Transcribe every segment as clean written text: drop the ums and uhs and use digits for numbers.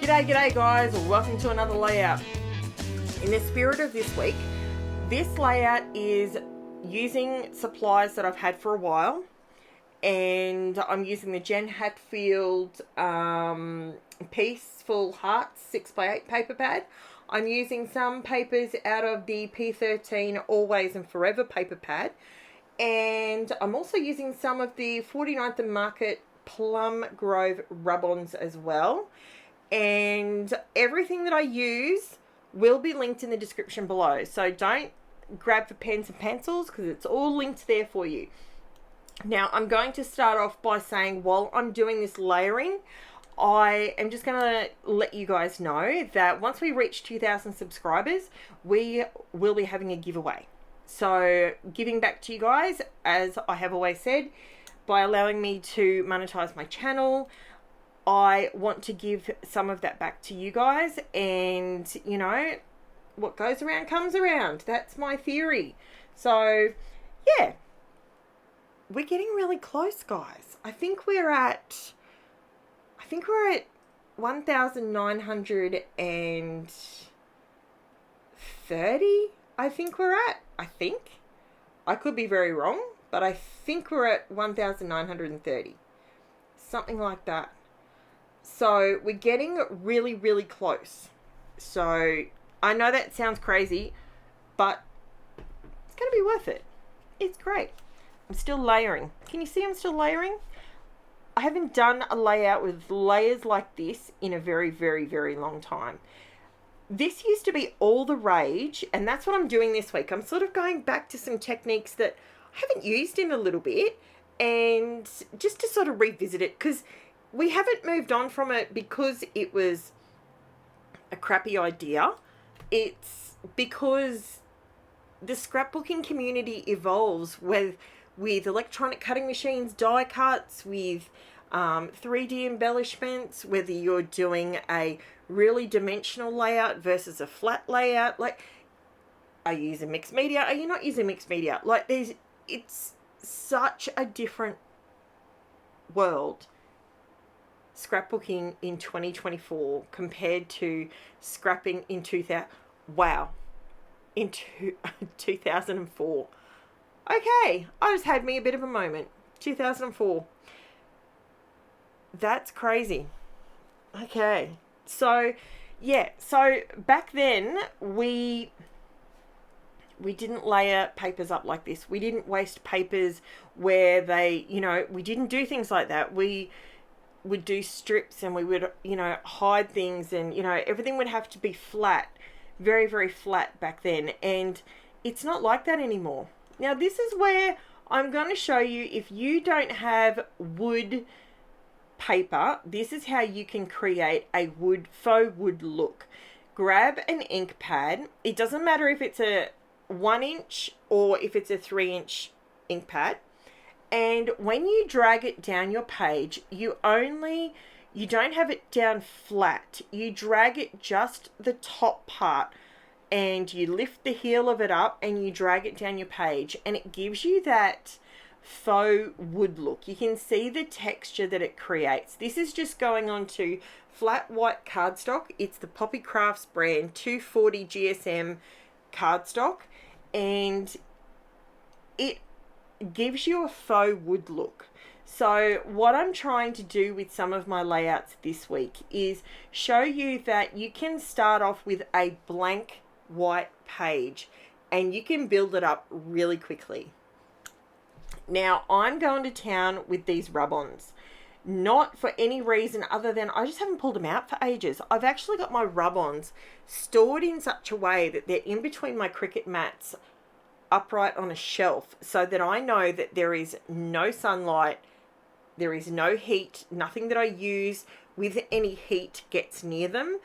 G'day guys, welcome to another layout. In the spirit of this week, this layout is using supplies that I've had for a while, and I'm using the Jen Hatfield Peaceful Hearts 6x8 paper pad. I'm using some papers out of the P13 Always and Forever paper pad, and I'm also using some of the 49th and Market Plum Grove rub-ons as well. And everything that I use will be linked in the description below, so don't grab for pens and pencils because it's all linked there for you. Now I'm going to start off by saying, while I'm doing this layering, I am just going to let you guys know that once we reach 2,000 subscribers, we will be having a giveaway. So giving back to you guys, as I have always said, by allowing me to monetize my channel, I want to give some of that back to you guys, and you know, what goes around comes around. That's my theory. So yeah, we're getting really close, guys. I think we're at 1,930. I think I could be very wrong, but I think we're at 1,930, something like that. So we're getting really, really close. So I know that sounds crazy, but it's going to be worth it. It's great. I'm still layering. Can you see I'm still layering? I haven't done a layout with layers like this in a very, very, very long time. This used to be all the rage, and that's what I'm doing this week. I'm sort of going back to some techniques that I haven't used in a little bit, and just to sort of revisit it, because we haven't moved on from it because it was a crappy idea. It's because the scrapbooking community evolves with electronic cutting machines, die cuts, with 3D embellishments, whether you're doing a really dimensional layout versus a flat layout. Like, are you using mixed media? Are you not using mixed media? Like, it's such a different world, scrapbooking in 2024 compared to scrapping in 2004. Okay, I just had me a bit of a moment. 2004. That's crazy. Okay, so yeah, so back then we didn't layer papers up like this. We didn't waste papers where they, you know, we didn't do things like that. We would do strips, and we would, you know, hide things, and you know, everything would have to be flat, very, very flat back then, and it's not like that anymore. Now this is where I'm going to show you, if you don't have wood paper, this is how you can create a faux wood look. Grab an ink pad. It doesn't matter if it's a 1 inch or if it's a 3-inch ink pad. And when you drag it down your page, you don't have it down flat. You drag it just the top part, and you lift the heel of it up and you drag it down your page, and it gives you that faux wood look. You can see the texture that it creates. This is just going on to flat white cardstock. It's the Poppy Crafts brand 240 GSM cardstock, and it gives you a faux wood look. So what I'm trying to do with some of my layouts this week is show you that you can start off with a blank white page and you can build it up really quickly. Now I'm going to town with these rub-ons, not for any reason other than I just haven't pulled them out for ages. I've actually got my rub-ons stored in such a way that they're in between my Cricut mats, upright on a shelf, so that I know that there is no sunlight, there is no heat, nothing that I use with any heat gets near them.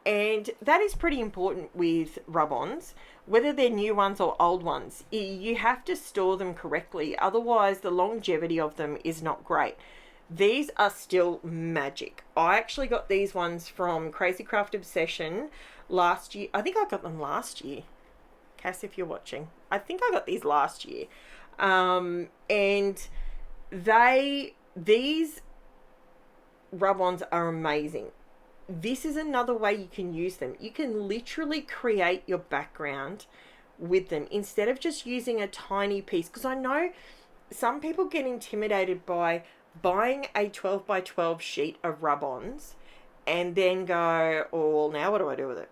And that is pretty important with rub-ons, whether they're new ones or old ones. You have to store them correctly, otherwise the longevity of them is not great. These are still magic. I actually got these ones from Crazy Craft Obsession last year. I think I got them last year. Cass, if you're watching, I think I got these last year. And these rub-ons are amazing. this is another way you can use them. You can literally create your background with them instead of just using a tiny piece, because I know some people get intimidated by buying a 12 by 12 sheet of rub-ons and then go, oh, well, now what do I do with it?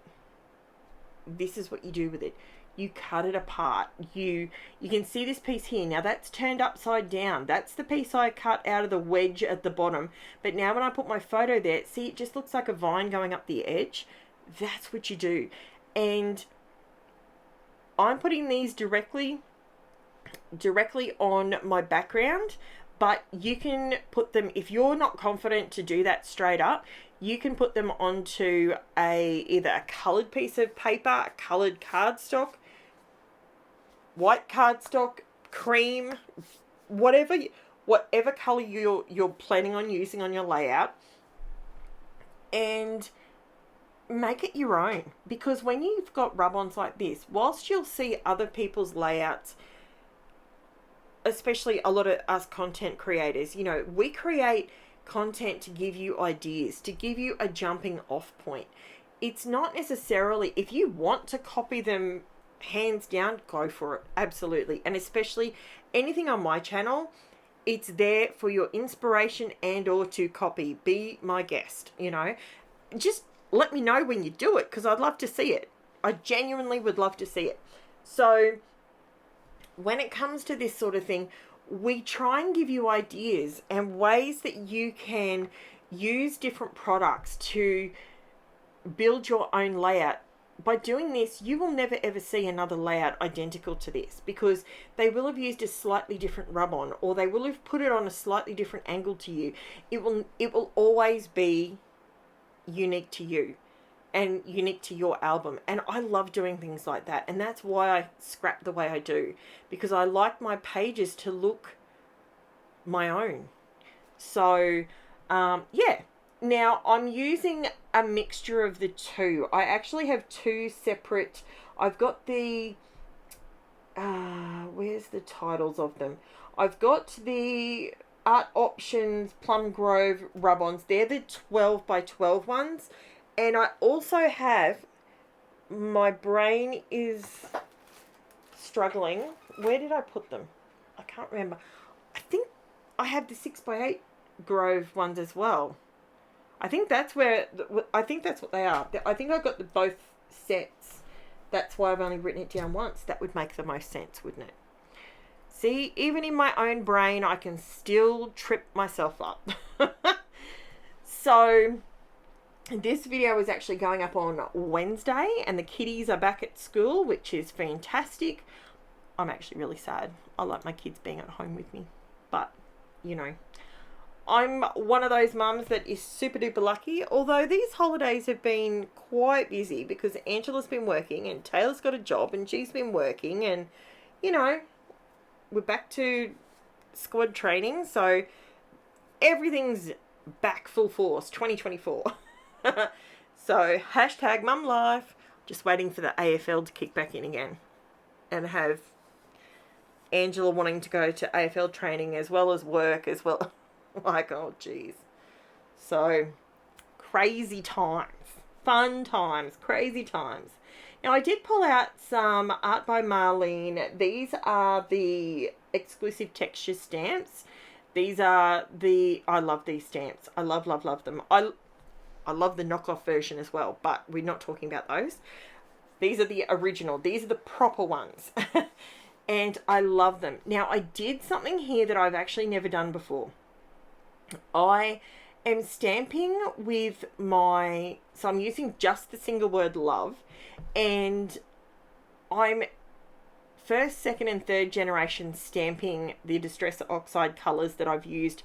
This is what you do with it. You cut it apart. You can see this piece here. Now that's turned upside down. That's the piece I cut out of the wedge at the bottom. But now when I put my photo there, see, it just looks like a vine going up the edge. That's what you do. And I'm putting these directly on my background, but you can put them, if you're not confident to do that straight up, you can put them onto either a colored piece of paper, a colored cardstock, white cardstock, cream, whatever color you're planning on using on your layout, and make it your own. Because when you've got rub-ons like this, whilst you'll see other people's layouts, especially a lot of us content creators, you know, we create content to give you ideas, to give you a jumping off point. It's not necessarily, if you want to copy them, hands down, go for it. Absolutely. And especially anything on my channel, it's there for your inspiration and or to copy. Be my guest, you know. Just let me know when you do it, because I'd love to see it. I genuinely would love to see it. So when it comes to this sort of thing, we try and give you ideas and ways that you can use different products to build your own layout. By doing this, you will never ever see another layout identical to this, because they will have used a slightly different rub-on, or they will have put it on a slightly different angle to you. It will always be unique to you and unique to your album. And I love doing things like that, and that's why I scrap the way I do, because I like my pages to look my own. So yeah, now I'm using a mixture of the two. I actually have two separate, I've got the where's the titles of them? I've got the Art Options Plum Grove rub-ons. They're the 12 by 12 ones. And I also have, my brain is struggling. Where did I put them? I can't remember. I think I have the 6 by 8 Grove ones as well. I think that's where, I think that's what they are. I think I got the both sets. That's why I've only written it down once. That would make the most sense, wouldn't it? See, even in my own brain, I can still trip myself up. So this video is actually going up on Wednesday, and the kiddies are back at school, which is fantastic. I'm actually really sad. I like my kids being at home with me. But, you know, I'm one of those mums that is super duper lucky, although these holidays have been quite busy because Angela's been working and Taylor's got a job and she's been working, and, you know, we're back to squad training, so everything's back full force, 2024. So hashtag mum life. Just waiting for the AFL to kick back in again and have Angela wanting to go to AFL training as well as work as well. Like, oh geez. So crazy times, fun times, crazy times. Now I did pull out some art by Marlene. These are the exclusive texture stamps. These are the, I love these stamps. I love them. I love the knockoff version as well, but we're not talking about those. These are the original. These are the proper ones. And I love them. Now, I did something here that I've actually never done before. I am stamping with my, so I'm using just the single word love, and I'm first, second, and third generation stamping the Distress Oxide colours that I've used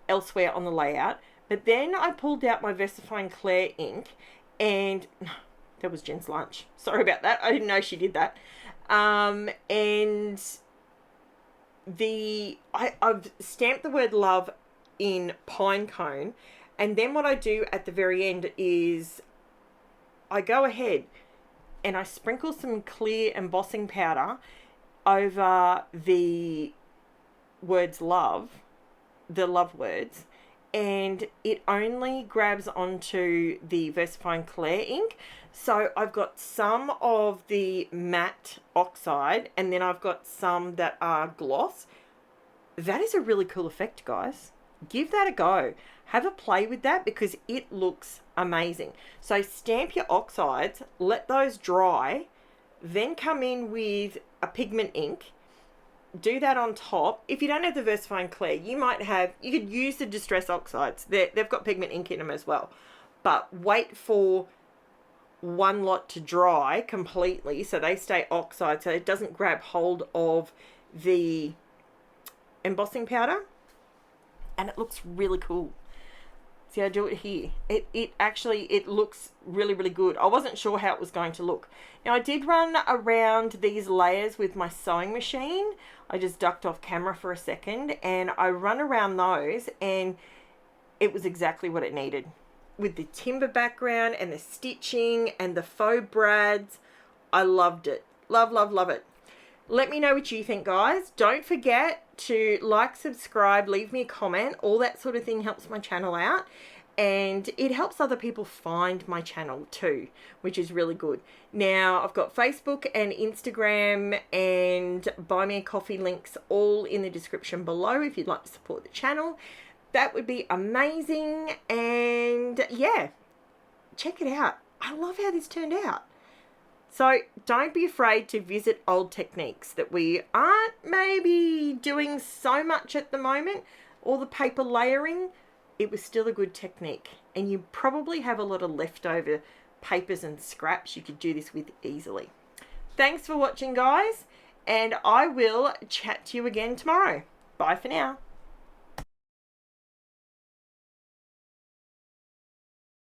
elsewhere on the layout. But then I pulled out my VERSAFINE CLAIR ink, and that was Jen's lunch. Sorry about that. I didn't know she did that. And I've stamped the word love in PINECONE, and then what I do at the very end is I go ahead and I sprinkle some clear embossing powder over the words love, the love words, and it only grabs onto the VERSAFINE CLAIR ink. So I've got some of the matte oxide, and then I've got some that are gloss. That is a really cool effect, guys. Give that a go. Have a play with that because it looks amazing. So stamp your oxides, let those dry, then come in with a pigment ink. Do that on top. If you don't have the VERSAFINE CLAIR, you could use the Distress Oxides. They've got pigment ink in them as well. But wait for one lot to dry completely so they stay oxide, so it doesn't grab hold of the embossing powder, and it looks really cool. See, I do it here. It looks really, really good. I wasn't sure how it was going to look. Now, I did run around these layers with my sewing machine. I just ducked off camera for a second, and I run around those, and it was exactly what it needed. With the timber background and the stitching and the faux brads, I loved it. Love, love, love it. Let me know what you think, guys. Don't forget to like, subscribe, leave me a comment. All that sort of thing helps my channel out. And it helps other people find my channel too, which is really good. Now, I've got Facebook and Instagram and Buy Me a Coffee links all in the description below if you'd like to support the channel. That would be amazing. And yeah, check it out. I love how this turned out. So don't be afraid to visit old techniques that we aren't maybe doing so much at the moment. All the paper layering, it was still a good technique. And you probably have a lot of leftover papers and scraps you could do this with easily. Thanks for watching, guys. And I will chat to you again tomorrow. Bye for now.